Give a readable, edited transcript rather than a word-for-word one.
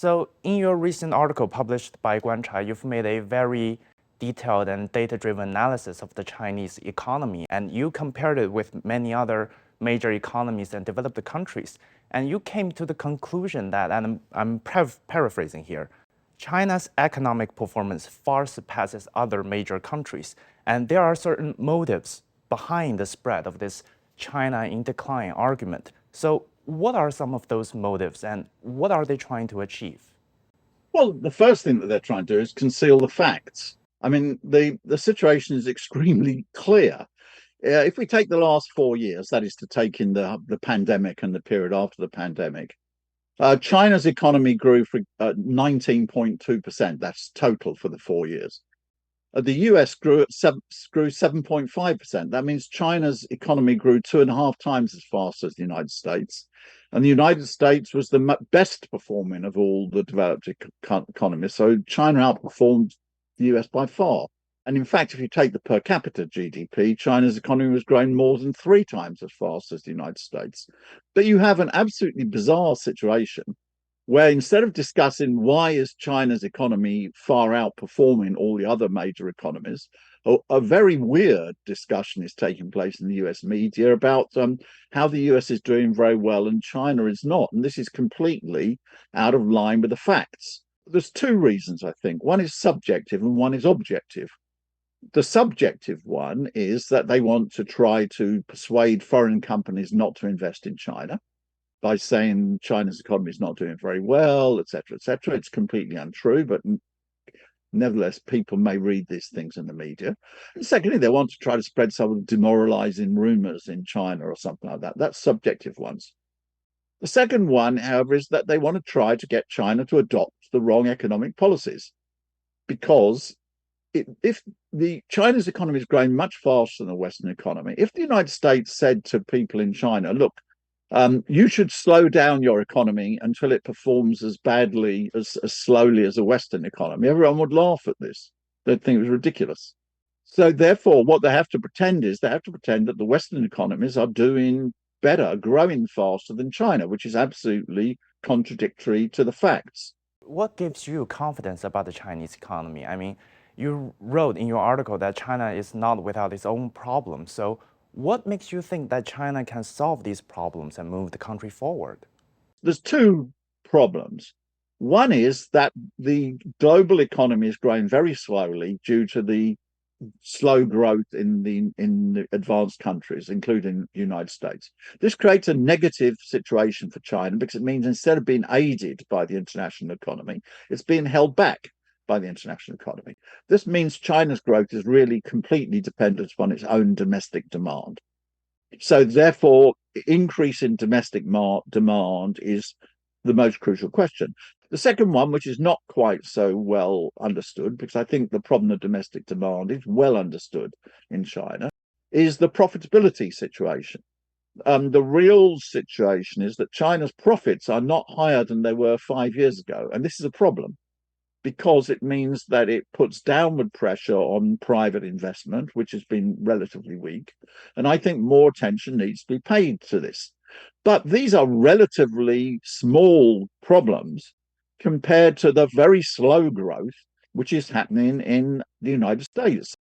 So in your recent article published by Guancha, you've made a very detailed and data-driven analysis of the Chinese economy, and you compared it with many other major economies and developed countries. And you came to the conclusion that, and I'm paraphrasing here, China's economic performance far surpasses other major countries, and there are certain motives behind the spread of this China in decline argument. So what are some of those motives and what are they trying to achieve? Well, the first thing that they're trying to do is conceal the facts. I mean, the situation is extremely clear. If we take the last 4 years, that is to take in the pandemic and the period after the pandemic, China's economy grew for 19.2%. That's total for the 4 years. The US grew 7.5%. That means China's economy grew 2.5 times as fast as the United States. And the United States was the best performing of all the developed economies. So China outperformed the US by far. And in fact, if you take the per capita GDP, China's economy was growing more than 3 times as fast as the United States. But you have an absolutely bizarre situation where instead of discussing why is China's economy far outperforming all the other major economies, a very weird discussion is taking place in the US media about how the US is doing very well and China is not. And this is completely out of line with the facts. There's two reasons, I think. One is subjective and one is objective. The subjective one is that they want to try to persuade foreign companies not to invest in China by saying China's economy is not doing very well, etc., etc. It's completely untrue, but nevertheless, people may read these things in the media. And secondly, they want to try to spread some demoralizing rumors in China or something like that. That's subjective ones. The second one, however, is that they want to try to get China to adopt the wrong economic policies, because if the China's economy is growing much faster than the Western economy, if the United States said to people in China, look, you should slow down your economy until it performs as badly, as slowly as a Western economy, everyone would laugh at this. They'd think it was ridiculous. So therefore, what they have to pretend is they have to pretend that the Western economies are doing better, growing faster than China, which is absolutely contradictory to the facts. What gives you confidence about the Chinese economy? I mean, you wrote in your article that China is not without its own problems. So what makes you think that China can solve these problems and move the country forward? There's two problems. One is that the global economy is growing very slowly due to the slow growth in the advanced countries, including the United States. This creates a negative situation for China because it means instead of being aided by the international economy, it's being held back by the international economy. This means China's growth is really completely dependent upon its own domestic demand. So therefore, increase in domestic demand is the most crucial question. The second one, which is not quite so well understood, because I think the problem of domestic demand is well understood in China, is the profitability situation. The real situation is that China's profits are not higher than they were 5 years ago. And this is a problem because it means that it puts downward pressure on private investment, which has been relatively weak. And I think more attention needs to be paid to this. But these are relatively small problems compared to the very slow growth which is happening in the United States.